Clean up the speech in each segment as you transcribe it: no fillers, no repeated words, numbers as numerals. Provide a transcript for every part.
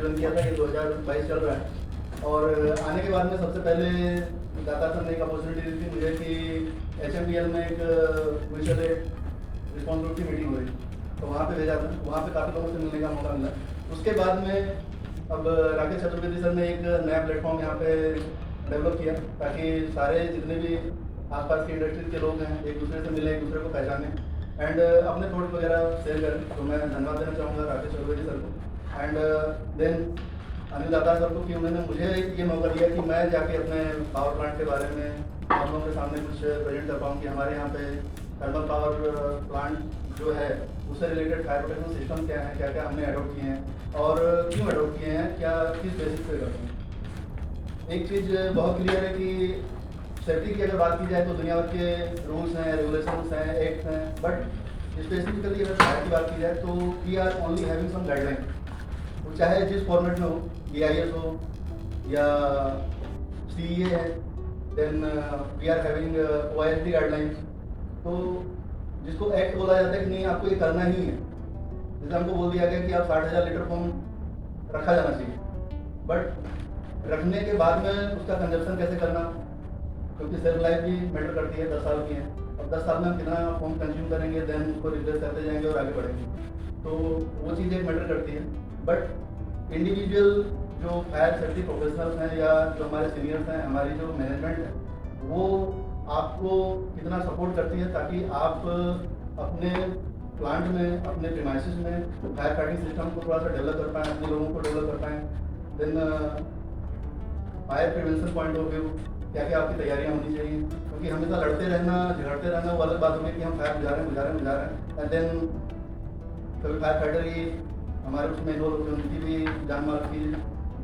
Join किया था, ये 2022 चल रहा है। और आने के बाद में सबसे पहले दाता सर ने एक अपॉर्चुनिटी दी थी मुझे कि HMPL में एक म्यूचुअल रिस्पॉन्सिबिलिटी मीटिंग हुई, तो वहाँ पे भेजा था। वहाँ पे काफ़ी लोगों से मिलने का मौका मिला। उसके बाद में अब राकेश चतुर्वेदी सर ने एक नया प्लेटफॉर्म यहाँ पे डेवलप किया, ताकि सारे जितने भी आसपास की इंडस्ट्रीज के लोग हैं एक दूसरे से मिलें, एक दूसरे को पहचानें एंड अपने थॉट वगैरह शेयर करें। तो मैं धन्यवाद देना चाहूँगा राकेश चतुर्वेदी सर को एंड देन अनिल दादा सर को कि उन्होंने मुझे ये मौका दिया कि मैं जाके अपने पावर प्लांट के बारे में आप लोगों के सामने कुछ प्रेजेंट कर पाऊँ कि हमारे यहाँ पे थर्मल पावर प्लांट जो है उससे रिलेटेड फायर प्रोटेक्शन सिस्टम क्या है, क्या क्या हमने अडोप्ट किए हैं और क्यों अडोप्ट किए हैं, क्या किस बेसिस पे करते हैं। एक चीज़ बहुत क्लियर है कि सेफ्टी की अगर बात की जाए तो दुनिया भर के रूल्स हैं, रेगुलेशंस हैं, एक्ट हैं, बट स्पेसिफिकली अगर फायर की बात की जाए तो we are only having some guideline, वो चाहे जिस फॉर्मेट में हो, EIS हो या CEA है, then we are having OISD guidelines. तो जिसको एक्ट बोला जाता है कि नहीं आपको ये करना ही है। जैसे हमको बोल दिया गया कि आप 60,000 लीटर फोम रखा जाना चाहिए, बट रखने के बाद में उसका कंजप्शन कैसे करना, क्योंकि सेल्फ लाइफ भी मैटर करती है, 10 साल की है, और 10 साल में हम कितना फोम कंज्यूम करेंगे, देन उसको रिप्लेस करते जाएंगे और आगे बढ़ेंगे। तो वो चीज़ एक मैटर करती है। बट इंडिविजुअल जो फायर सेफ्टी प्रोफेशनल्स हैं या जो हमारे सीनियर्स हैं, हमारी जो मैनेजमेंट है, वो आपको कितना सपोर्ट करती है ताकि आप अपने प्लांट में, अपने प्रीमाइसेस में फायर फाइटिंग सिस्टम को थोड़ा सा डेवलप कर पाएँ, अपने लोगों को डेवलप कर पाएँ। Then fire prevention point of view क्या क्या आपकी तैयारियाँ होनी चाहिए, क्योंकि हमेशा लड़ते रहना, झगड़ते रहना वो अलग बात होगी कि हम फायर बुझा रहे हैं एंड देन कभी फायर फाइटर ही हमारे उसमें इन्वॉल्व होते हैं, उनकी भी जान माल की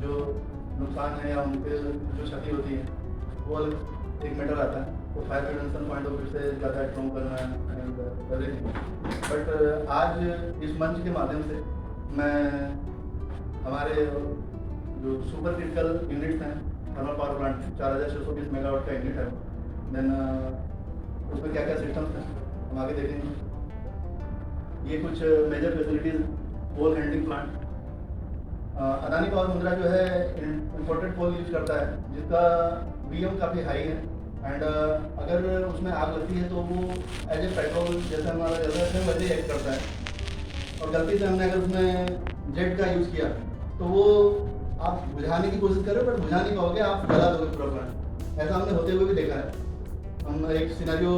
जो नुकसान है या उनके जो क्षति होती है वो अलग एक मैटर आता है। तो fire prevention point of view से ज़्यादा स्ट्रॉन्ग करना है एंड एवरीथिंग। बट आज इस मंच के माध्यम से मैं हमारे जो सुपर क्रिटिकल यूनिट्स हैं थर्मल पावर प्लांट 4620 मेगावाट का यूनिट है, देन उसमें क्या क्या सिस्टम्स हैं हम आगे देखेंगे। ये कुछ major facilities, coal handling plant, Adani power Mundra जो है इम्पोर्टेड कोल यूज करता है जिसका VM काफ़ी हाई है एंड अगर उसमें आग लगती है तो वो एज ए पेट्रोल जैसे हमारा जैसे है वैसे ही एक्ट करता है। और गलती से हमने अगर उसमें जेट का यूज़ किया तो वो आप बुझाने की कोशिश करें बट बुझा नहीं पाओगे, आप जला दोगे पूरा प्लांट। ऐसा हमने होते हुए भी देखा है, हम एक सिनेरियो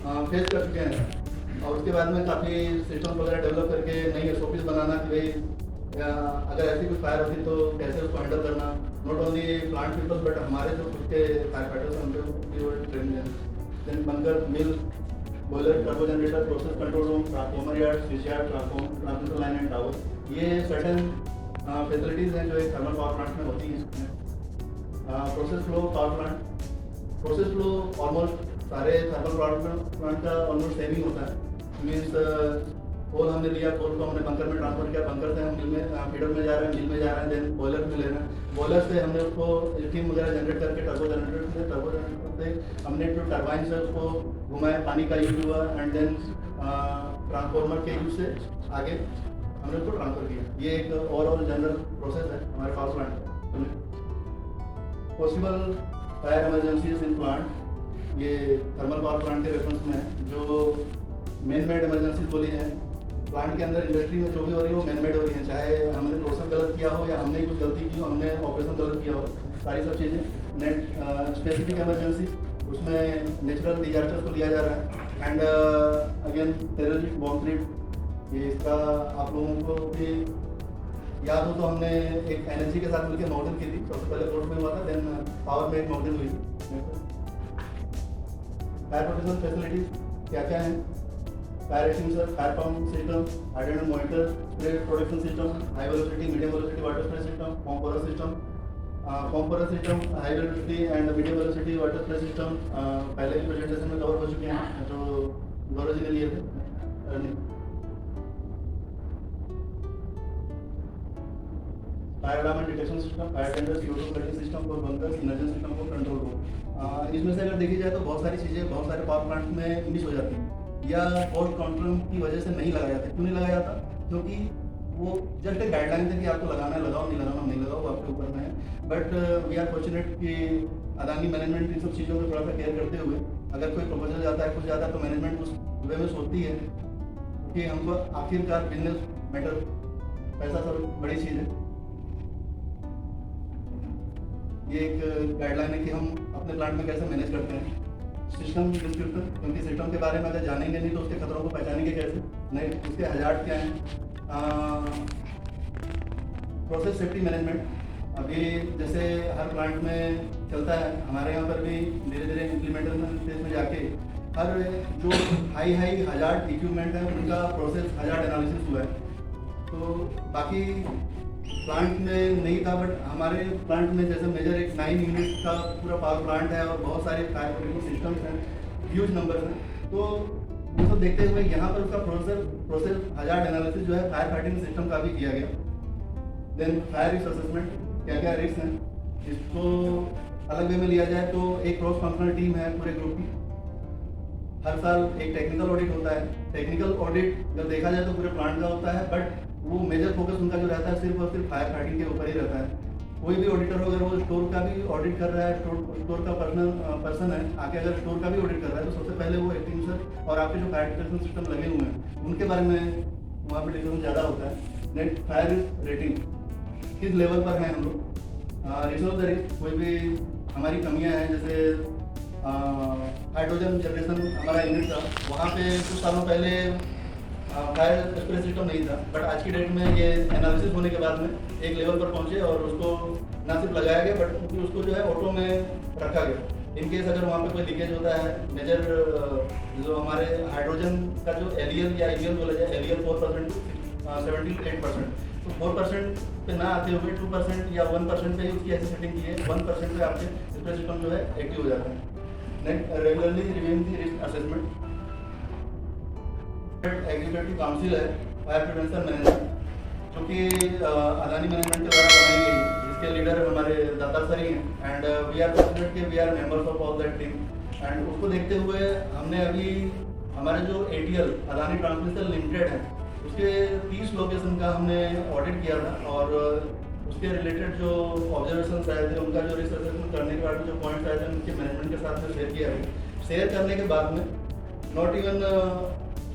फेस कर चुके हैं और उसके बाद में काफ़ी सिस्टम वगैरह डेवलप करके नई SOPs बनाना कि भाई अगर ऐसी कोई फायर होती तो कैसे उसको हैंडल करना, not only plant people but हमारे जो खुद के फायर फाइटर्स हैं उनको ट्रेनिंग देना। Then bunker, mill, boiler, turbo generator, process control room, transformer yard, switch yard, transmission line and tower, ये सर्टेन फैसिलिटीज़ हैं जो एक थर्मल पावर प्लांट में होती हैं। Process flow power plant, process flow almost सारे थर्मल प्लांट का almost same ही होता है। मीन्स कोल हमने लिया, कोल को हमने बंकर में ट्रांसफर किया, बंकर से हम मिल में फीडर में जा रहे हैं, मिल में जा रहे हैं, देन बॉयलर में ले रहे हैं, बॉयलर से हमने उसको स्टीम वगैरह जनरेट करके टर्बो जनरेटर से हमने जो टर्बाइन से उसको घुमाया, पानी का यूज हुआ एंड देन ट्रांसफॉर्मर के यूज से आगे हमने उसको ट्रांसफर किया। ये एक ओवरऑल जनरल प्रोसेस है हमारे पावर प्लांट में। Possible fire emergencies in plant, ये थर्मल पावर प्लांट के रेफरेंस में है। जो मेन मेड इमरजेंसीज बोली हैं प्लांट के अंदर इंडस्ट्री में जो भी हो रही है वो मैन मेड हो रही है, चाहे हमने प्रोसेस गलत किया हो या हमने कुछ गलती की हो, हमने ऑपरेशन गलत किया हो, सारी सब चीज़ें। नेट स्पेसिफिक इमरजेंसी, उसमें नेचुरल डिजास्टर्स को लिया जा रहा है and again terrorist bomb threat, ये इसका आप लोगों को भी याद हो तो हमने एक NLG के साथ मिलकर मॉडल की थी, सबसे पहले कोर्ट में हुआ था, देन पावर में एक मॉडल हुई थी। फायर प्रोटेक्शन फैसिलिटीज क्या क्या हैं, fire extinguisher, fire pump system, hydrant monitor, spray protection system, high velocity, medium velocity water spray system, compressor system, high velocity and medium velocity water spray system पहले भी presentation में cover हो चुके हैं जो गौरव जी ने लिए थे। Fire alarm and detection system, fire tender, CO2 cutting system for bunker, emergency system for control room. इसमें से अगर देखी जाए तो बहुत सारी चीज़ें बहुत सारे पावर प्लांट में मिस हो जाती हैं या कॉस्ट काउंटर की वजह से नहीं लगाया जाता। क्यों नहीं लगाया जाता? क्योंकि वो जस्ट एक गाइडलाइन है कि आपको लगाना है लगाओ, नहीं लगाना नहीं लगाओ, वो आपके ऊपर में है। बट वी आर फॉर्चुनेट कि अदानी मैनेजमेंट इन सब चीज़ों को थोड़ा सा केयर करते हुए अगर कोई प्रपोजल जाता है कुछ जाता है तो मैनेजमेंट उस वे में सोचती है कि हमको आखिरकार बिजनेस मैटर, पैसा सब बड़ी चीज़ है। ये एक गाइडलाइन है कि हम अपने प्लांट में कैसे मैनेज करते हैं। सिस्टम डिस्क्रिप्शन, क्योंकि सिस्टम के बारे में अगर जानेंगे नहीं तो उसके खतरों को पहचानेंगे कैसे, नहीं उसके हजार्ड क्या हैं। प्रोसेस सेफ्टी मैनेजमेंट अभी जैसे हर प्लांट में चलता है, हमारे यहाँ पर भी धीरे धीरे इम्प्लीमेंटेशन फेज में जाके हर जो हाई हजार्ड इक्विपमेंट है उनका प्रोसेस हजार्ड एनालिसिस हुआ है। तो बाकी प्लांट में नहीं था, बट हमारे प्लांट में जैसे मेजर एक 9 यूनिट का पूरा पावर प्लांट है और बहुत सारे फायर फाइटिंग सिस्टम्स हैं, ह्यूज नंबर हैं। तो वो सब देखते हुए यहाँ पर उसका प्रोसेस हजार्ड एनालिसिस जो है फायर फाइटिंग सिस्टम का भी किया गया। देन फायर रिस्क असेसमेंट, क्या क्या रिस्क हैं, इसको अलग वे में लिया जाए तो एक क्रॉस फंक्शनल टीम है पूरे ग्रुप की। हर साल एक टेक्निकल ऑडिट होता है। टेक्निकल ऑडिट जब देखा जाए तो पूरे प्लांट का होता है, बट वो मेजर फोकस उनका जो रहता है सिर्फ और सिर्फ फायर फाइटिंग के ऊपर ही रहता है। कोई भी ऑडिटर हो, अगर वो स्टोर का भी ऑडिट कर रहा है, स्टोर का पर्सन है आके अगर स्टोर का भी ऑडिट कर रहा है तो सबसे पहले वो एक्सटिंग्विशर और आपके जो फायर डिटेक्शन सिस्टम लगे हुए हैं उनके बारे में वहाँ पर डिस्कशन ज़्यादा होता है। नेक्स्ट फायर रिस्क रेटिंग, किस लेवल पर हैं हम लोग। रिसोर्स रिस्क, कोई भी हमारी कमियाँ हैं, जैसे हाइड्रोजन जनरेशन हमारा यूनिट था, वहाँ पे कुछ सालों पहले फायर स्प्रे सिस्टम नहीं था, बट आज की डेट में ये एनालिसिस होने के बाद में एक लेवल पर पहुँचे और उसको ना सिर्फ लगाया गया बट उसको जो है ऑटो में रखा गया। इन केस अगर वहाँ पे कोई लीकेज होता है, मेजर जो हमारे हाइड्रोजन का जो एलियल या एलियल बोला जाए, एलियल 4% 78%, तो 4% पे ना आते हुए 2% या 1% पे ही उसकी ऐसी सेटिंग की है, 1% पे आपके स्प्रे सिस्टम जो है एक्टिव हो जाता है। Next, regularly reviewing the risk assessment. Executive council है फायर प्रिवेंशन मैनेजमेंट, जो कि अदानी मैनेजमेंट के द्वारा बनाई गई, जिसके लीडर हमारे दाता सर ही हैं। एंड वी आर फॉर्चुनेट कि we are members of all that team. And उसको देखते हुए हमने अभी हमारे जो ATL अदानी ट्रांसमिशन लिमिटेड है उसके 30 लोकेशन का हमने ऑडिट किया था और उसके रिलेटेड जो ऑब्जर्वेशन आए थे, उनका जो रिसर्च करने के बाद जो पॉइंट्स आए थे उनके मैनेजमेंट के साथ में शेयर किया गया। शेयर करने के बाद में नॉट इवन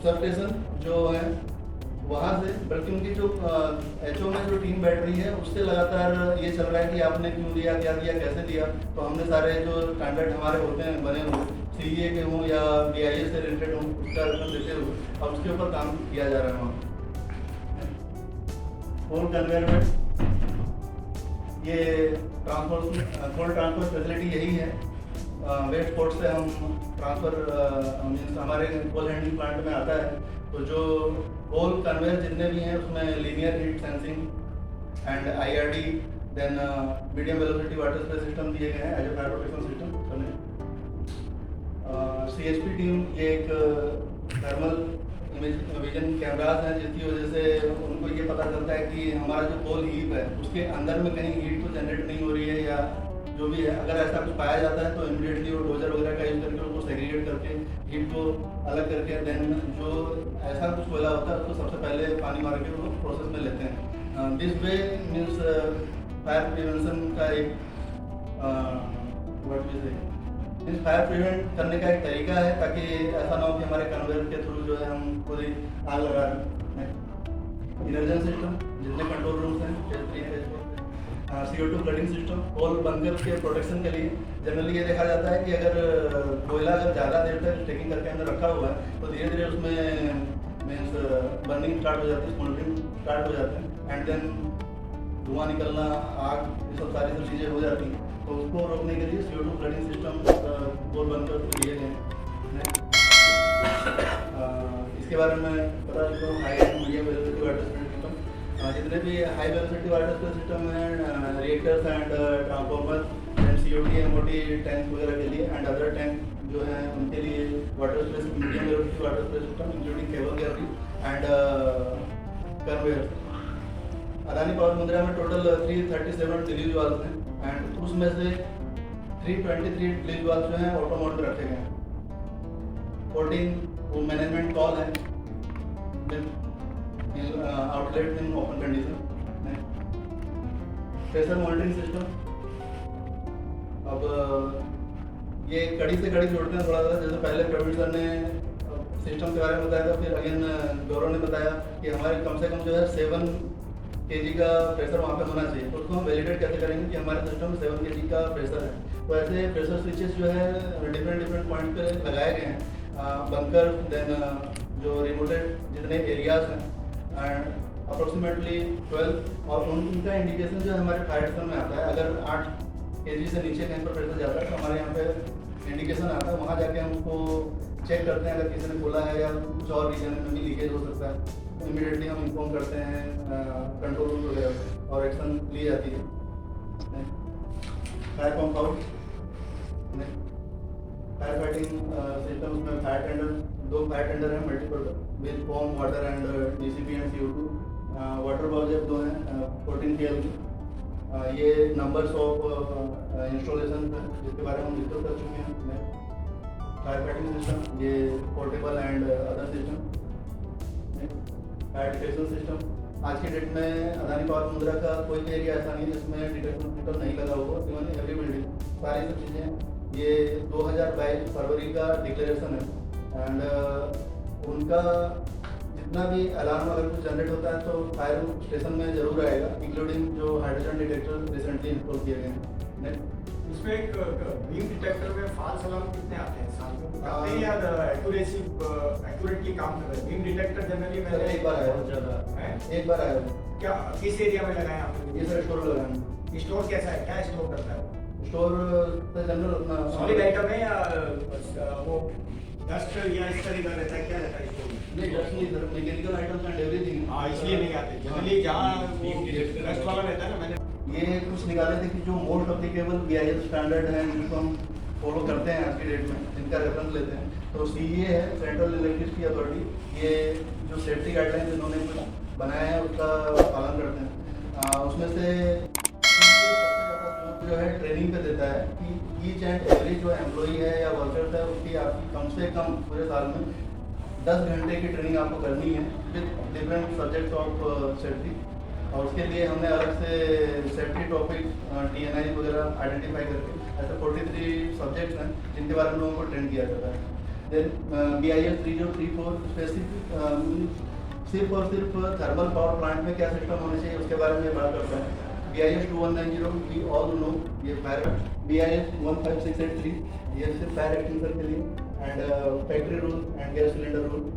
सब स्टेशन जो है वहाँ से, बल्कि उनकी जो HO में जो टीम बैठ रही है उससे लगातार ये चल रहा है कि आपने क्यों दिया, क्या दिया, कैसे दिया। तो हमने सारे जो स्टैंडर्ड हमारे होते हैं बने हुए, CEA के हों या BIS से रिलेटेड हों, उसका रेफरेंस देते हुए और उसके ऊपर काम किया जा रहा है वहाँ। कोल कन्वेयर बेल्ट, ये कोल ट्रांसफर फैसिलिटी यही है। वेस्ट पोर्ट से हम ट्रांसफ़र मीन्स हमारे कोल हैंडलिंग प्लांट में आता है, तो जो कोल कन्वेयर जितने भी हैं उसमें linear heat sensing and IRD, then medium velocity water spray system दिए गए हैं as a fire protection system. CHP team, ये एक थर्मल विजन कैमराज हैं जिसकी वजह से उनको ये पता चलता है कि हमारा जो कोल हीप है उसके अंदर में कहीं हीट तो जनरेट नहीं हो रही है या जो भी है। अगर ऐसा कुछ पाया जाता है तो इमीडिएटली वो डोजर वगैरह का यूज़ करके उसको सेग्रीगेट करके हीट को अलग करके देन जो ऐसा कुछ कोयला होता है उसको सबसे पहले पानी मार के वो प्रोसेस में लेते हैं। This way means fire prevention का एक मीन्स फायर प्रिवेंट करने का एक तरीका है, ताकि ऐसा ना हो कि हमारे कन्वेयर के थ्रू जो है हम पूरी आग लगा रहे हैं। इमरजेंसी सिस्टम, जितने कंट्रोल रूम्स हैं, CO2 फ्लडिंग सिस्टम, कोल बंकर के प्रोटेक्शन के लिए जनरली ये देखा जाता है कि अगर कोयला अगर ज़्यादा देर तक स्टेकिंग करके अंदर रखा हुआ है तो धीरे धीरे उसमें मीन्स बर्निंग स्टार्ट हो जाती है, स्मोल्डरिंग स्टार्ट हो जाते हैं एंड देन धुआं निकलना, आग, ये सब सारी सब चीज़ें हो जाती हैं। तो उसको रोकने के लिए CO2 फ्लडिंग सिस्टम कोल बंकर तो दिए गए हैं। इसके बारे में पता चलो high and medium velocity water spray system, जितने भी high velocity water spray system हैं, reactors and transformer and COT MOT tank वगैरह के लिए एंड अदर टैंक जो हैं उनके लिए water spray medium velocity water spray system including cable gallery and conveyor. Adani power Mundra में टोटल 337 डिलीवरी वाल्व हैं एंड उसमें से 323 डिलीवरी वाल्व जो हैं ऑटो मोड में रखे गए हैं। 14 वो मैनेजमेंट कॉल है, outlet in open condition. Pressure monitoring system, अब ये कड़ी से कड़ी जोड़ते हैं थोड़ा सा। जैसे पहले प्रवीण सर ने सिस्टम के बारे में बताया था, फिर अगेन गौरव ने बताया कि हमारे कम से कम जो है 7 kg का प्रेशर वहाँ पे होना चाहिए। तो उसको हम वैलिडेट कैसे करेंगे कि हमारे सिस्टम में 7 kg का प्रेशर है। तो ऐसे प्रेशर स्विचेस जो है डिफरेंट पॉइंट पे लगाए गए हैं, बंकर, देन जो रिमोटेड जितने एरियाज हैं, एंड अप्रोक्सीमेटली 12, और उनका इंडिकेशन जो है हमारे फायर सिस्टम में आता है। अगर 8 kg से नीचे कहीं पर प्रेशर जाता है तो हमारे यहाँ पे इंडिकेशन आता है, वहाँ जाके हम उसको चेक करते हैं। अगर किसी ने खोला है या कुछ और रीजन में भी लीकेज हो सकता है तो इमीडिएटली हम इन्फॉर्म करते हैं कंट्रोल रूम वगैरह और एक्शन ली जाती है। Fire pump out, fire fighting system में फायर टेंडर, 2 फायर टेंडर हैं multipurpose with foam, water and DCP and CO2। Water bowser 2 हैं 14 PL की। ये नंबर्स ऑफ इंस्टॉलेशन है जिसके बारे में हम डिस्कस कर चुके हैं। फायर फाइटिंग सिस्टम, ये portable and other system. Fire detection system, आज की डेट में अदानी पावर मुंद्रा का कोई भी एरिया ऐसा नहीं है जिसमें डिटेक्शन सिस्टम नहीं लगा हुआ। इवन एवरी बिल्डिंग, सारी सब चीज़ें, ये 2022 फरवरी का डिक्लेरेशन है। एंड उनका जितना भी अलार्म अगर कुछ जनरेट होता है तो फायर स्टेशन में जरूर आएगा, इंक्लूडिंग जो हाइड्रोजन डिटेक्टर रिसेंटली इंस्टॉल किए गए हैं। इसमें एक बीम डिटेक्टर में फॉल्स अलार्म कितने आते हैं साल में? काफी या एक्यूरेटली काम कर रहे हैं बीम डिटेक्टर जनरली? मैंने एक बार आया, बहुत ज़्यादा है, एक बार आया। क्या किस एरिया में लगाए आपने? ये सर स्टोर लगाए। स्टोर कैसा है, क्या स्टोर करता है? स्टोर तो जनरल अपना सॉलिड आइटम है या वो डस्ट या इस तरह का रहता है, क्या रहता है स्टोर में? नहीं, डस्ट नहीं sir, mechanical items and everything. हाँ, इसलिए नहीं आते जनरली जहाँ डस्ट वाला रहता है ना। मैंने ये कुछ निकाले थे कि जो मोस्ट अप्लीकेबल BIS स्टैंडर्ड है जिनको हम फॉलो करते हैं आज की डेट में, जिनका रेफरेंस लेते हैं। तो CEA है, सेंट्रल इलेक्ट्रिसिटी अथॉरिटी, ये जो सेफ्टी गाइडलाइंस इन्होंने कुछ बनाया है उसका पालन करते हैं। उसमें से जो है ट्रेनिंग पे देता है कि ईच एंड एवरी जो एम्प्लॉई है या वर्कर्स है उसकी आपकी कम से कम पूरे साल में 10 घंटे की ट्रेनिंग आपको करनी है with different subjects of safety. और उसके लिए हमने अलग से सेफ्टी टॉपिक TNI वगैरह आइडेंटिफाई करके ऐसे 43 सब्जेक्ट्स हैं जिनके बारे में लोगों को ट्रेन किया जाता है। देन BIS 3034 स्पेसिफिक सिर्फ और सिर्फ थर्मल पावर प्लांट में क्या सिस्टम होने चाहिए उसके बारे में बात करता है। BIS 2190 वी ऑल नो, ये फायर। BIS 15683 ये सिर्फ फायर एक्सटिंग्विशर के लिए। And factory rule and gas cylinder rule.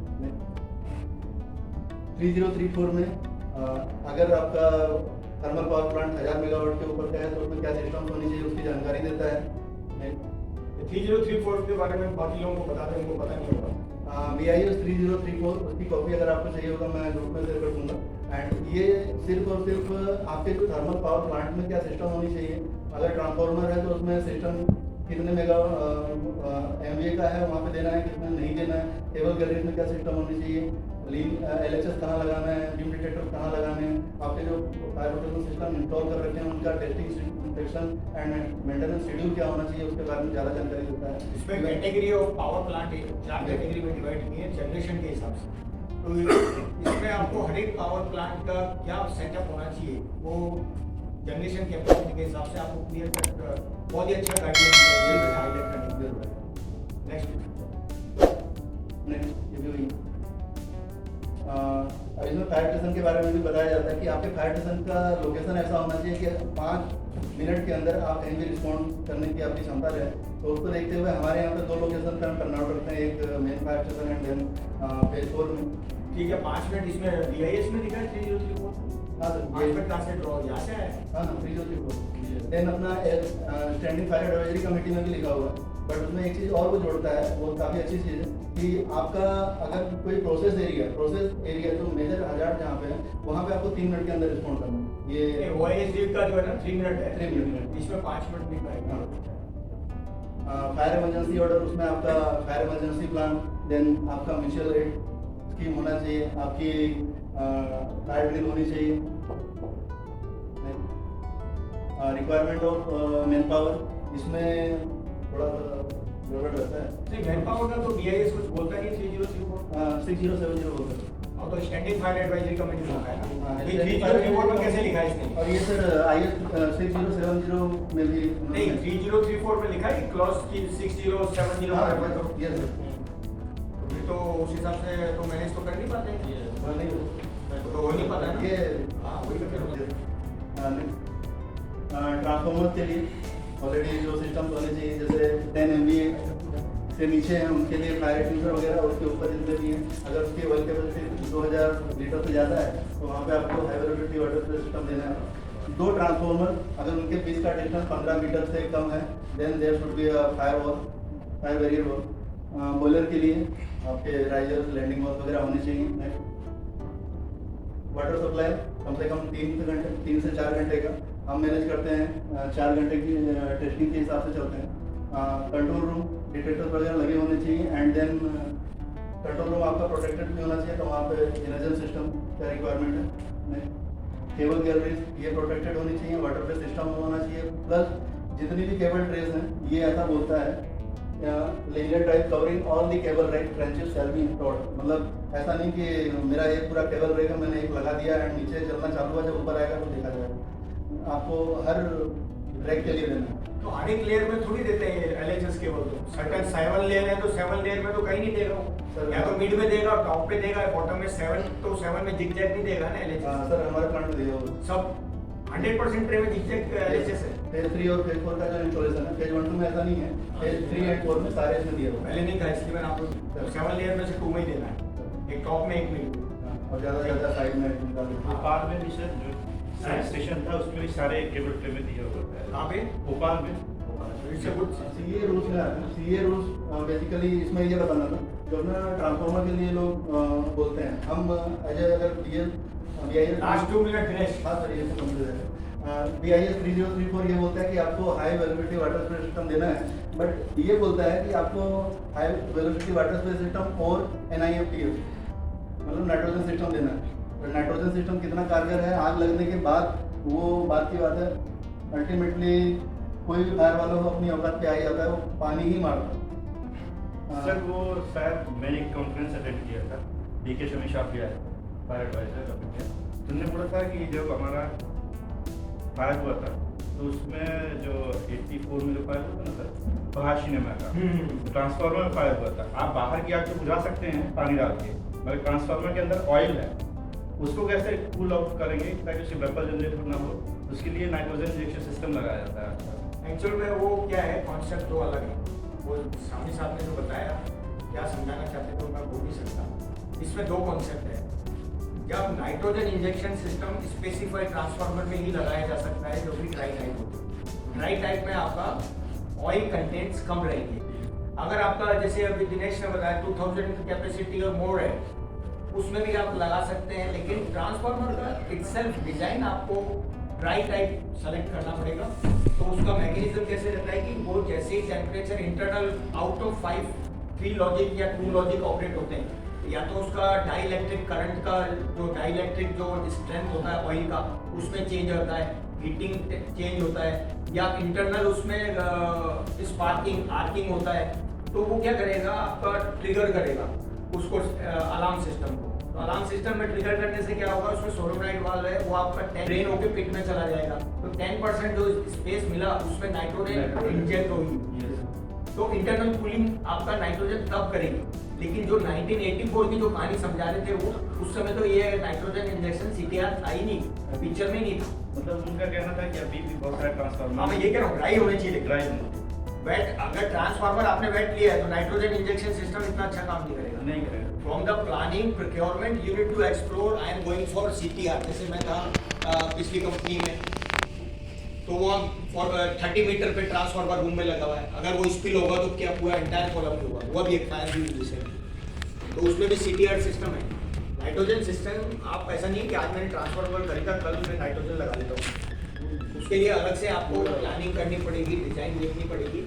3034 में अगर आपका थर्मल पावर प्लांट 1000 मेगावाट के ऊपर का है तो उसमें क्या सिस्टम होनी चाहिए उसकी जानकारी देता है। 3034 के बारे में बाकी लोगों को बता दें, उनको पता नहीं होगा। BIS 3034 उसकी कॉपी अगर आपको चाहिए होगा मैं ग्रुप में शेयर कर दूंगा। एंड ये सिर्फ और सिर्फ आपके जो थर्मल पावर प्लांट में क्या सिस्टम होनी चाहिए, अगर ट्रांसफार्मर है तो उसमें सिस्टम कितने मेगा MVA का है वहाँ पे देना है, कितने नहीं देना है, टेबल गैलरी में क्या सिस्टम होनी चाहिए, LHS कहाँ लगाना है, बीम डिटेक्टर कहाँ लगाने हैं, आपके जो फायर प्रोटेक्शन सिस्टम इंस्टॉल कर रखे हैं उनका testing, inspection and maintenance schedule क्या होना चाहिए उसके बारे में ज़्यादा जानकारी देता है। इसमें category of power plant 4 category में डिवाइड की है जनरेशन के हिसाब से। तो इसमें आपको हर एक पावर प्लांट का क्या सेटअप होना चाहिए वो जनरेशन कैपेसिटी के हिसाब से आपको क्लियर कट बहुत ही अच्छा गाइडलाइन हाईलाइट करने की जरूरत है। नेक्स्ट ये भी अब इसमें फायर स्टेशन के बारे में भी बताया जाता है कि आपके फायर स्टेशन का लोकेशन ऐसा होना चाहिए कि 5 मिनट के अंदर आप कहीं भी रिस्पॉन्ड करने की आपकी क्षमता रहे। तो उसको देखते हुए हमारे यहाँ पे 2 लोकेशन पर हम टर्न आउट करते हैं, एक main fire station and then phase 4 में। ठीक है, 5 मिनट इसमें BIS में दिखा है 3034। हाँ सर, 5 मिनट कहाँ से ड्रॉ यहाँ से है? हाँ 3034। देन अपना स्टैंडिंग फायर एडवाइजरी कमेटी में भी लिखा हुआ है, बट उसमें एक चीज़ और वो जोड़ता है, वो काफ़ी अच्छी चीज़ है कि आपका अगर कोई प्रोसेस एरिया जो मेजर हजार्ड जहाँ पे है वहाँ पे आपको 3 मिनट के अंदर रिस्पॉन्ड करना है। ये OISD का जो है ना 3 मिनट है, 3 मिनट, इसमें 5 मिनट नहीं पाएगा। फायर इमरजेंसी ऑर्डर, उसमें आपका फायर इमरजेंसी प्लान, देन आपका म्यूचुअल एड स्कीम होना चाहिए, आपकी फायर ड्रिल होनी चाहिए, रिक्वायरमेंट ऑफ मैन पावर, इसमें थोड़ा सा गड़बड़ रहता है। नहीं, मैन पावर का तो BIS कुछ बोलता नहीं 3034 6070 बोलते हैं। और तो स्टैंडिंग फायर एडवाइजरी कमेटी का है ना, हाँ, ये 3034 में कैसे लिखा है इसने? और ये सर IS 6070 में भी नहीं 3034 में लिखा है कि क्लॉज की 6070 हाँ, पर रेफर करो। yes, sir। तो ये तो उस हिसाब से तो मैनेज तो कर नहीं पाते हैं। हाँ, नहीं तो हो नहीं पाता है ना। ये हाँ वही तो कह रहा हूँ। ट्रांसफॉर्मर के लिए ऑलरेडी जो सिस्टम होने चाहिए, जैसे 10 MVA से नीचे हैं उनके लिए फायर एक्सटिंग्विशर वगैरह, उसके ऊपर जितने भी हैं, अगर उसकी वर्क कैपेसिटी 2000 लीटर से ज़्यादा है तो वहाँ पे आपको high velocity water spray system देना है। 2 ट्रांसफॉर्मर, अगर उनके बीच का डिस्टेंस 15 मीटर से कम है then there should be a fire barrier wall. Boiler के लिए आपके राइजर्स लैंडिंग वॉल वगैरह होने चाहिए। वाटर सप्लाई कम से कम 3 से 4 घंटे का हम मैनेज करते हैं, 4 घंटे की टेस्टिंग के हिसाब से चलते हैं। कंट्रोल रूम डिटेक्टर वगैरह लगे होने चाहिए एंड देन कंट्रोल रूम आपका प्रोटेक्टेड भी होना चाहिए, तो वहाँ पे इनर्जन सिस्टम का रिक्वायरमेंट है। केबल गैलरीज ये प्रोटेक्टेड होनी चाहिए, वाटर प्रेस सिस्टम होना चाहिए, प्लस जितनी भी केबल ट्रेस हैं ये ऐसा बोलता है ledger drive covering all the cable right trenches shall be installed. मतलब ऐसा नहीं कि मेरा एक पूरा केबल रहेगा, मैंने एक लगा दिया एंड नीचे चलना चालू हुआ, जब ऊपर आएगा तो देखा जाएगा। आपको हर ट्रैक के लिए देना है। तो हर एक लेयर में थोड़ी देते हैं LHS केबल, तो सर्टेन 7 लेयर है तो 7 लेयर में तो कहीं नहीं देगा वो। या तो मिड में देगा, टॉप पे देगा, बॉटम में 7, तो 7 में जिग जैग नहीं देगा ना LHS। सर हमारे प्लांट में दिया होगा सब 100% ट्रे में जिग जैग LHS है। फेज 3 और फेज 4 का जो इंस्टॉलेशन है, फेज 1 2 में ऐसा नहीं है, फेज 3 एंड 4 में सारे इसमें दिए हुए पहले नहीं था, इसलिए मैंने आपको 7 लेयर में से 2 में ही देना है, एक टॉप में एक मिड में। हैं और ज़्यादा से ज़्यादा साइड में निकाल देते हैं। भोपाल में भी सर जो साइंस स्टेशन था उसमें भी सारे केबल ट्रे में दिया हुआ है। कहाँ पे? भोपाल में इससे कुछ CA रूल्स में आते हैं। CA रूल्स बेसिकली इसमें ये बताना था, जो ना ट्रांसफार्मर के लिए लोग बोलते हैं, हम एज अगर BIS लास्ट 2 मिनट दिनेश। हाँ सर ये तो समझ रहे हैं। BIS 3034 ये बोलता है कि आपको high velocity water spray system देना है, बट ये बोलता है कि आपको high velocity water spray system और NIFTS मतलब नाइट्रोजन सिस्टम देना है। और नाइट्रोजन सिस्टम कितना कारगर है आग लगने के बाद वो बात की बात है। अल्टीमेटली कोई भी फायर वाला हो अपनी औकात पे आ ही जाता है, वो पानी ही मारता है। सर वो शायद मैंने एक कॉन्फ्रेंस अटेंड किया था, DK शमी साहब गया है फायर एडवाइजर का, तो उन्होंने बोला था कि जब हमारा फायर हुआ था तो उसमें जो 84 में जो फायर हुआ था ना सर, बाहर सिनेमा का ट्रांसफार्मर में फायर हुआ था। आप बाहर की आग तो बुझा सकते हैं पानी डाल के, मगर ट्रांसफार्मर के अंदर ऑयल है, उसको कैसे कूल आउट करेंगे ताकि उससे वेपर जनरेट ना हो, उसके लिए नाइट्रोजन इंजेक्शन सिस्टम लगाया जाता है। एक्चुअल में वो क्या है, कॉन्सेप्ट दो अलग है। वो सामने साहब ने जो बताया, क्या समझाना चाहते तो मैं बोल नहीं सकता। इसमें 2 कॉन्सेप्ट है। जब nitrogen injection system specified transformer में ही लगाया जा सकता है, जो कि ड्राई टाइप होती है। ड्राई टाइप में आपका ऑयल कंटेंट्स कम रहेंगे। अगर आपका जैसे अभी दिनेश ने बताया 2000 कैपेसिटी और मोर है, उसमें भी आप लगा सकते हैं, लेकिन ट्रांसफार्मर का इटसेल्फ डिजाइन आपको ड्राई टाइप सेलेक्ट करना पड़ेगा। तो उसका मैकेनिज्म कैसे रहता है कि वो जैसे ही temperature internal out of 5 3 logic या 2 लॉजिक ऑपरेट होते हैं, या तो उसका डाइलेक्ट्रिक करंट का जो डाइलेक्ट्रिक जो स्ट्रेंथ होता है ऑयल का उसमें चेंज होता है, हीटिंग चेंज होता है, या इंटरनल उसमें स्पार्किंग आर्किंग होता है, तो वो क्या करेगा, आपका ट्रिगर करेगा उसको अलार्म सिस्टम को। तो अलार्म सिस्टम में ट्रिगर करने से क्या होगा, उसमें सोलोनाइड वाल्व है, वो आपका ड्रेन होकर पिट में चला जाएगा। तो 10% जो स्पेस मिला उसमें नाइट्रोजन इंजेक्ट होगी, तो इंटरनल कूलिंग आपका नाइट्रोजन तब करेगी। लेकिन जो 1984 की जो कहानी समझा रहे थे वो, उस समय तो ये नाइट्रोजन इंजेक्शन CTR था ही नहीं, पिक्चर में नहीं था। मतलब उनका कहना था कि अभी भी बहुत सारे ट्रांसफार्मर हाँ मैं ये कह रहा हूँ, ड्राई होने चाहिए। ड्राई होने वेट, अगर ट्रांसफार्मर आपने वेट लिया है तो नाइट्रोजन इंजेक्शन सिस्टम इतना अच्छा काम नहीं करेगा। नहीं करेगा। From the planning, procurement, you need to explore. I am going for CTR. जैसे मैं था पिछली कंपनी में, तो वो 30 मीटर पे ट्रांसफार्मर रूम में लगा हुआ है। अगर वो स्पिल होगा तो क्या पूरा एंटायर कॉलम ही होगा, वो भी एक फायर ड्यूटी से। तो उसमें भी CTR सिस्टम है। नाइट्रोजन सिस्टम आप ऐसा नहीं है कि आज मैंने ट्रांसफार्मर खरीदा कल मैं नाइट्रोजन लगा लेता हूँ, उसके लिए अलग से आपको प्लानिंग करनी पड़ेगी, डिजाइन देखनी पड़ेगी।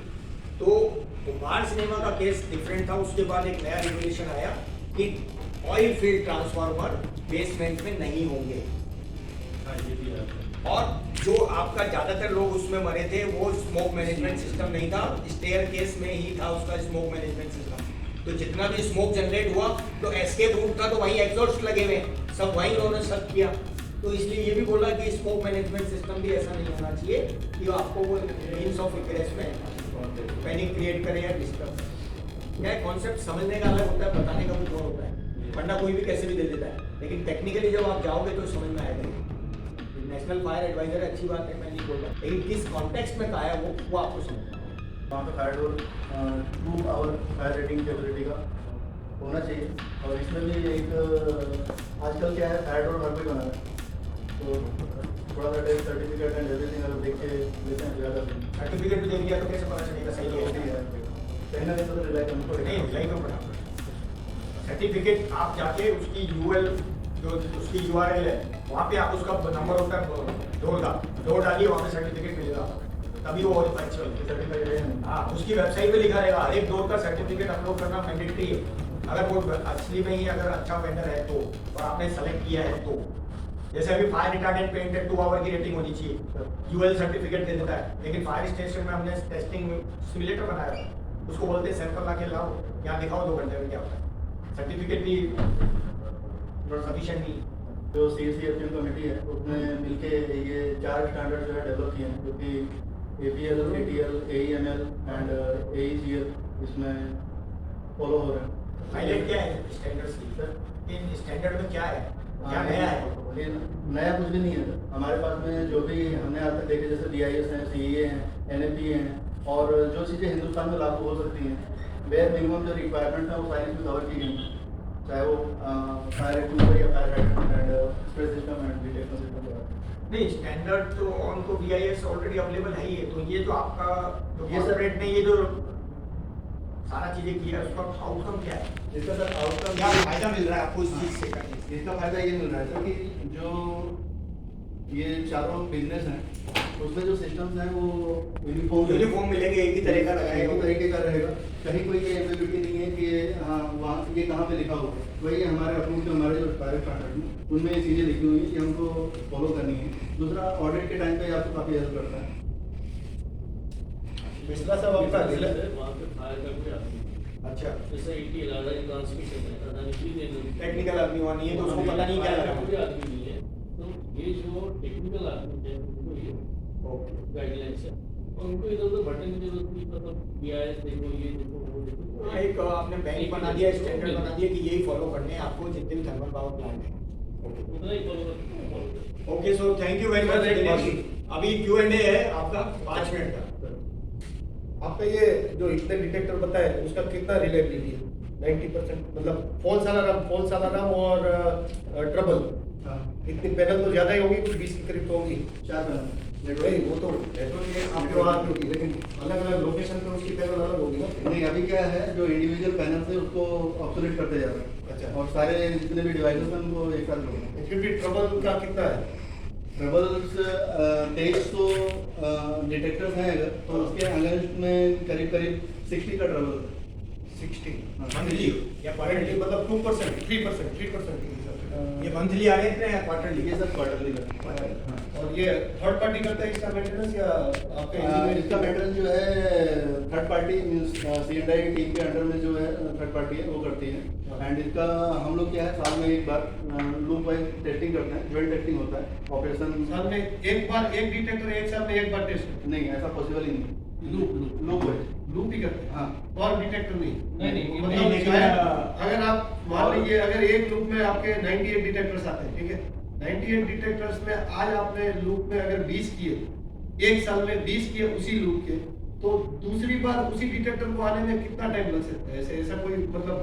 तो बाहर सिनेमा का केस डिफरेंट था। उसके बाद एक नया रेगुलेशन आया कि ऑयल फील्ड ट्रांसफार्मर बेसमेंट में नहीं होंगे। और जो आपका ज्यादातर लोग उसमें मरे थे वो स्मोक मैनेजमेंट सिस्टम नहीं था, स्टेयर केस में ही था उसका स्मोक मैनेजमेंट सिस्टम। तो जितना भी स्मोक जनरेट हुआ तो एस्केप रूट था तो वहीं एग्जॉस्ट लगे हुए हैं, सब वहीं उन्होंने सब किया। तो इसलिए ये भी बोला कि स्मोक मैनेजमेंट सिस्टम भी ऐसा नहीं होना चाहिए कि आपको वो मीन्स ऑफ इग्रेस में पैनिक क्रिएट करे या डिस्टर्ब। क्या है, कॉन्सेप्ट समझने का अलग होता है, बताने का कुछ और होता है, वरना कोई भी कैसे भी दे देता है, लेकिन टेक्निकली जब आप जाओगे तो समझ में आएगा। नेशनल फायर एडवाइजर अच्छी बात है, मैं नहीं बोल रहा, लेकिन किस कॉन्टेक्स्ट में कहा है वो आपको समझना है। वहाँ पे fire door 2 hour fire rating capacity का होना चाहिए। और इसमें भी एक आजकल क्या है, फायर डोर हर कोई बना रहा है, तो थोड़ा सा टेस्ट सर्टिफिकेट एंड एवरीथिंग अगर देख के लेते हैं ज़्यादा सर्टिफिकेट भी दे दिया तो कैसे पता चलेगा सही है? कहीं ना कहीं तो रिलाई करना पड़ेगा। नहीं रिलाई क्यों पड़ा? सर्टिफिकेट आप जाके उसकी यूएल जो उसकी यूआरएल है वहाँ पे आप उसका नंबर होता है डोर डालिए, वहाँ पे सर्टिफिकेट मिलेगा, तभी वो एक्चुअल सर्टिफिकेट। हाँ, उसकी वेबसाइट पे लिखा रहेगा हर एक डोर का सर्टिफिकेट अपलोड करना मैंडेटरी है। अगर वो असली में ही अगर अच्छा वेंडर है तो, और आपने सेलेक्ट किया है तो, जैसे अभी फायर रिटार्डेंट पेंट है 2 आवर की रेटिंग होनी चाहिए, यूएल सर्टिफिकेट दे देता है, लेकिन फायर स्टेशन में हमने टेस्टिंग सिमुलेटर बनाया था, उसको बोलते हैं सैंपल ला के लाओ यहाँ दिखाओ 2 घंटे में क्या होता है, सर्टिफिकेट भी सफिशिएंट नहीं। जो CSCFM कमेटी है उसने मिलके ये 4 स्टैंडर्ड जो है डेवलप किए हैं, जो कि APL, ATL, AEML and AEGL इसमें फॉलो हो रहे हैं। हाईलाइट क्या है स्टैंडर्ड्स की सर? इन स्टैंडर्ड में क्या है, क्या नया है? ये नया कुछ भी नहीं है सर। हमारे पास में जो भी हमने आज तक देखे, जैसे BIS हैं, CEA हैं, NFP हैं, और जो चीज़ें हिंदुस्तान में लागू हो सकती हैं, बेयर मिनिमम जो रिक्वायरमेंट है वो सारी चीज़ कवर की गई हैं, चाहे वो फायर एक्टिवेटर या fire and spray system and detection system वगैरह। नहीं, स्टैंडर्ड तो ऑन को BIS ऑलरेडी अवेलेबल है ही है, तो ये जो आपका जो ये सर- कॉर्पोरेट ने ये जो सारा चीजें किया है उसका आउटकम क्या है? इसका सर आउटकम क्या फायदा मिल रहा है आपको इस चीज से करने से? इसका फायदा ये मिल रहा है सर कि जो ये चारों बिजनेस हैं उसमें जो सिस्टम्स हैं वो यूनिफॉर्म मिलेंगे, एक ही तरह का एक ही लगाएगा। तरीके का रहेगा। कहीं कोई ये एम्बिग्यूटी नहीं है कि हाँ वहाँ ये कहाँ पे लिखा हुआ है। वही हमारे अप्रूव के हमारे जो प्राइवेट स्टैंडर्ड हैं उनमें ये चीज़ें लिखी हुई हैं कि हमको फॉलो करनी है। दूसरा ऑडिट के टाइम पे आपको काफ़ी हेल्प करता है। मिश्रा साहब आपका जिला वहाँ पे फायर करके आती है। अच्छा जैसे ETL अडानी ट्रांसमिशन है, अडानी क्लीन एनर्जी। टेक्निकल आदमी वहाँ नहीं है तो उसको पता नहीं क्या लगा। कोई आदमी नहीं है, तो ये जो टेक्निकल आदमी है उनको ये गाइडलाइंस है, और उनको इधर उधर भटकने की जरूरत नहीं, मतलब BIS देखो, ये देखो, वो देखो। एक आपने बैंक बना दिया, स्टैंडर्ड बना दिया कि यही फॉलो करने हैं आपको जितने भी थर्मल पावर प्लांट है। उतना ही फॉलो करते। Okay so thank you very much Dinesh ji. अभी Q&A है आपका 5 मिनट का। आपका ये जो इतने डिटेक्टर बताए उसका कितना रिलायबिलिटी है? 90%, मतलब फॉल्स अलार्म और ट्रबल हाँ, इतनी पैनल तो ज्यादा ही होगी, कुछ 20 के करीब तो होगी। 4 नहीं, वो तो नेटवर्क ये आपके वहाँ की होगी, लेकिन अलग अलग लोकेशन पे उसकी पैनल अलग होगी ना। नहीं, अभी क्या है जो इंडिविजुअल पैनल थे उसको ऑब्सोलेट करते जा रहे हैं। अच्छा। और सारे जितने भी डिवाइसेस हैं उनको एक साथ जोड़ना। फिर भी ट्रबल का कितना है? ट्रबल्स 2300 डिटेक्टर्स हैं अगर, तो उसके अगेंस्ट में करीब करीब 60 का ट्रबल 60 हाँ। मंथली या क्वारंटी क्वार्टरली? मतलब 2%, 3% ये मंथली आ रहे हैं या क्वार्टरली? ये सब क्वार्टरली का हाँ। और ये थर्ड पार्टी करता है इसका मेंटेनेंस या आपके इसका मेंटेनेंस जो है थर्ड पार्टी मींस C&I की टीम के अंडर में जो है थर्ड पार्टी है वो करती है। एंड इसका हम लोग क्या है साल में एक बार लूप वाइज टेस्टिंग करते हैं, ज्वाइंट टेस्टिंग होता है ऑपरेशन। साल में एक बार एक डिटेक्टर एक साल में एक बार टेस्ट नहीं, ऐसा पॉसिबल ही नहीं। लूप वाइज लूप ही करते हैं हाँ। और डिटेक्टर नहीं। नहीं, मतलब लेकिन, शायद अगर आप मान लीजिए अगर एक लूप में आपके 98 डिटेक्टर्स आते हैं, ठीक है, 98 डिटेक्टर्स में आज आपने लूप में अगर 20 किए, एक साल में 20 किए उसी लूप के, तो दूसरी बार उसी डिटेक्टर को आने में कितना टाइम लग सकता है? ऐसा कोई मतलब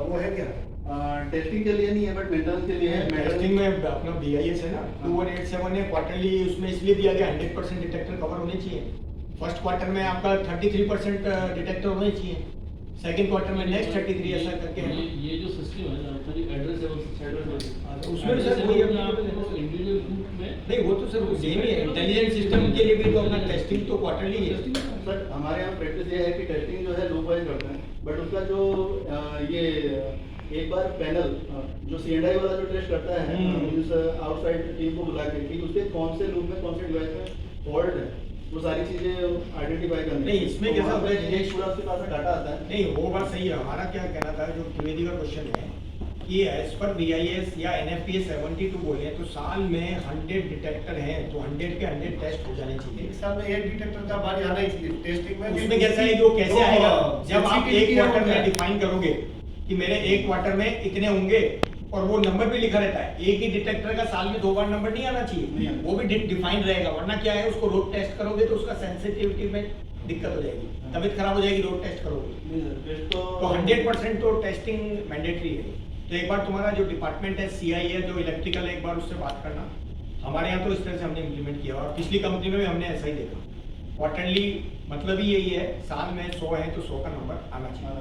वो है क्या? टेस्टिंग के लिए नहीं है बट मेंटेनेंस के लिए है। टेस्टिंग में अपना BIS है ना 2187 है, क्वार्टरली उसमें इसलिए दिया गया 100% डिटेक्टर कवर होने चाहिए। फर्स्ट क्वार्टर में आपका 33% डिटेक्टर होने चाहिए, सेकंड क्वार्टर में नेक्स्ट 33 ऐसा करके है। ये जो सिस्टम है ना, खाली एड्रेसेबल उसमें भी सर वही इंडिविजुअल ग्रुप में नहीं, वो तो सर सेम ही है। इंटेलिजेंट सिस्टम के लिए भी तो अपना टेस्टिंग तो क्वार्टरली है। बट हमारे यहाँ प्रैक्टिस ये है कि टेस्टिंग जो है लूप वाइज करते हैं, बट उसका जो ये एक बार पैनल जो C&I वाला जो टेस्ट करता है मींस आउटसाइड टीम को बुला के कि उसके कौन से लूप में कौन से डिवाइस में फॉल्ट है, वो सारी चीजें आइडेंटिफाई करनी नहीं, इसमें कैसा होता है, एक पूरा उसके पास में डाटा आता है। नहीं वो बात सही है। हमारा क्या कहना था, जो त्रिवेदी का क्वेश्चन है कि एज पर BIS या NFPA 72 बोले तो साल में 100 डिटेक्टर हैं तो 100 के 100 टेस्ट हो जाने चाहिए। एक साल में एक डिटेक्टर का बारी आना ही चाहिए टेस्टिंग में। उसमें कैसा है कि वो कैसे तो आएगा, जब आप sensitivity एक क्वार्टर होता में है। डिफाइन करोगे कि मेरे एक क्वार्टर में इतने होंगे और वो नंबर भी लिखा रहता है, एक ही डिटेक्टर का साल में 2 बार नंबर नहीं आना नहीं चाहिए, आना। वो भी डिफाइंड रहेगा। वरना क्या है, उसको रोड टेस्ट करोगे तो उसका सेंसिटिविटी में दिक्कत हो जाएगी, तबीयत खराब हो जाएगी रोड टेस्ट करोगे टेस्ट तो 100% तो टेस्टिंग मैंडेटरी है। तो एक बार तुम्हारा जो डिपार्टमेंट है CI है जो इलेक्ट्रिकल है, एक बार उससे बात करना। हमारे यहाँ तो इस तरह से हमने इम्प्लीमेंट किया और पिछली कंपनी में भी हमने ऐसा ही देखा। क्वार्टरली मतलब ही यही है, साल में 100 है तो 100 का नंबर आना चाहिए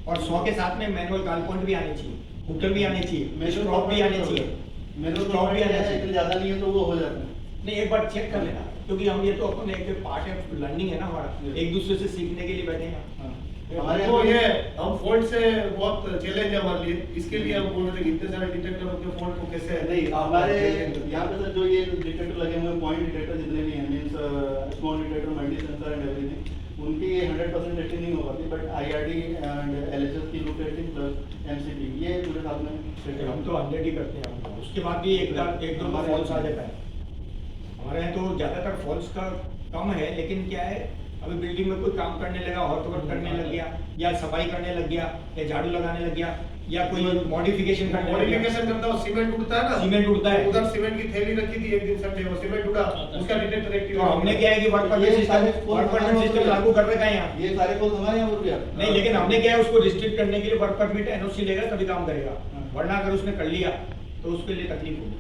और 100 के साथ में मैनुअल कॉल पॉइंट भी आने चाहिए, हुटर भी आने चाहिए, स्टॉप भी आने चाहिए, स्टॉप भी आने चाहिए। ज्यादा नहीं है तो वो हो जाता है। नहीं, एक बार चेक कर लेना, क्योंकि हम ये तो अपन एक पार्ट ऑफ लर्निंग है ना हमारा, एक दूसरे से सीखने के लिए बैठे हैं। हमारे तो ये हम फॉल्ट से बहुत चैलेंज है हमारे लिए, इसके लिए हम बोल रहे थे कि इतने सारे डिटेक्टर के फॉल्ट को कैसे नहीं, हमारे यहाँ पे सर जो ये डिटेक्टर लगे हुए हैं, पॉइंट डिटेक्टर जितने भी हैं, means small detector, multi sensor and everything, उनकी 100% टेस्टिंग नहीं हो पाती, बट IRT एंड LHS की लूप टेस्टिंग प्लस MCT ये पूरे साथ में हम हम तो 100 ही करते हैं, उसके बाद भी एक दो फॉल्स आ जाता है। हमारे यहाँ तो ज़्यादातर फॉल्स का कम है, लेकिन क्या है, अभी बिल्डिंग में कोई काम करने लगा, हॉट वर्क करने लग गया या सफाई करने लग गया या झाड़ू लगाने लग गया या कोई मॉडिफिकेशन करने लग गया, मॉडिफिकेशन करता हूँ, सीमेंट उड़ता है ना, सीमेंट उड़ता है। उधर सीमेंट की थैली रखी थी एक दिन संडे, वो सीमेंट उड़ा, उसका डिटेक्टर एक्टिव तो हमने क्या है कि वर्क परमिट सिस्टम लागू कर रखा है यहाँ। ये सारे कोर्स हमारे यहाँ हो गया। नहीं, लेकिन हमने क्या है, उसको रिस्ट्रिक्ट करने के लिए वर्क परमिट NOC लेगा तभी काम करेगा, वरना अगर उसने कर लिया तो उसके लिए तकलीफ होगी।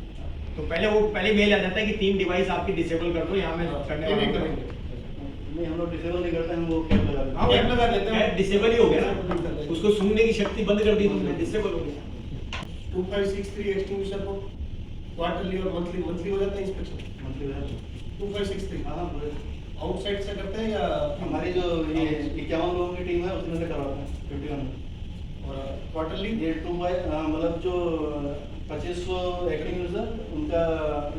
तो पहले मेल आ जाता है कि 3 डिवाइस आपकी डिसेबल कर दो, यहाँ में करने ये नहीं वाला करेंगे। नहीं, हम लोग डिसेबल नहीं करते, हम वो कैप लगा देते हैं। हाँ, कैप लगा देते हैं। डिसेबल ही हो गया ना, उसको सूंघने की शक्ति बंद कर दी तुमने, डिसेबल हो गया। 2563 एक्सटिंग्विशर को क्वार्टरली और मंथली हो जाता है इंस्पेक्शन। मंथली हो जाता है। 2563 हाँ, पूरे आउटसाइड से करते हैं या हमारी जो ये 51 लोगों की टीम है उसमें से करवाते हैं 51 और क्वार्टरली ये 2 बाय मतलब जो 2500 एक्टिंग यूजर उनका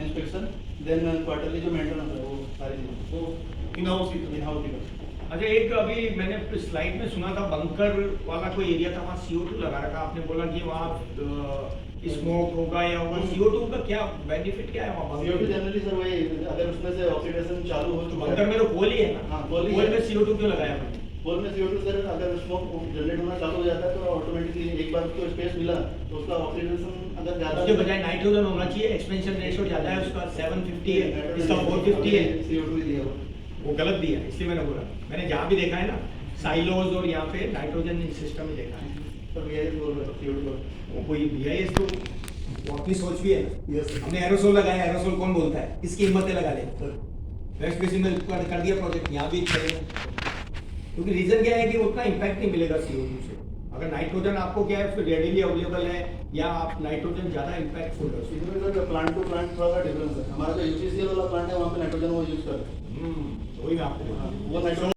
इंस्पेक्शन, देन क्वार्टरली जो मेंटेनेंस है वो सारी चीजें तो in house he in house ही करते हैं। अच्छा, एक अभी मैंने स्लाइड में सुना था बंकर वाला कोई एरिया था, वहाँ CO2 लगा रखा, आपने बोला कि वहाँ स्मोक होगा या होगा, CO2 का क्या बेनिफिट क्या है वहाँ? CO2 जनरली सर वही, अगर उसमें से ऑक्सीडेशन चालू हो तो चुका बंकर में तो कोल ही है ना, हाँ, कोल ही कोल है। में CO2 क्यों लगाया आपने? कोल में CO2 सर अगर स्मोक जनरेट होना चालू हो जाता है तो ऑटोमेटिकली एक बार उसको स्पेस मिला तो उसका ऑक्सीडेशन अगर ज्यादा उसके बजाय नाइट्रोजन होना चाहिए, एक्सपेंशन रेशियो ज्यादा है उसका 750 है, इसका 450 है, CO2 ही दिया हुआ। वो गलत दिया है, इसलिए मैंने बोला। मैंने जहाँ भी देखा है ना साइलोज और यहाँ पे नाइट्रोजन सिस्टम ही देखा है। तो BIS बोल रहे हैं CO2 को। वो कोई BIS तो वो अपनी सोच भी है ना। Yes, sir. हमने एरोसोल लगाया, एरोसोल कौन बोलता है, इसकी हिम्मत है लगा ले। वेस्ट बेसिन में कर दिया प्रोजेक्ट, यहाँ भी करेंगे, क्योंकि रीजन क्या है कि उतना इम्पैक्ट नहीं मिलेगा CO2 से। अगर नाइट्रोजन आपको क्या है फिर रेडिली अवेलेबल है या आप नाइट्रोजन ज्यादा इम्पैक्टफुल है उसमें। इसमें सर प्लांट टू प्लांट थोड़ा सा डिफरेंस है। हमारा जो UCCL वाला प्लांट है वहाँ पे नाइट्रोजन वो यूज करते हैं। वही मैं आपको बोला। वो नाइट्रोजन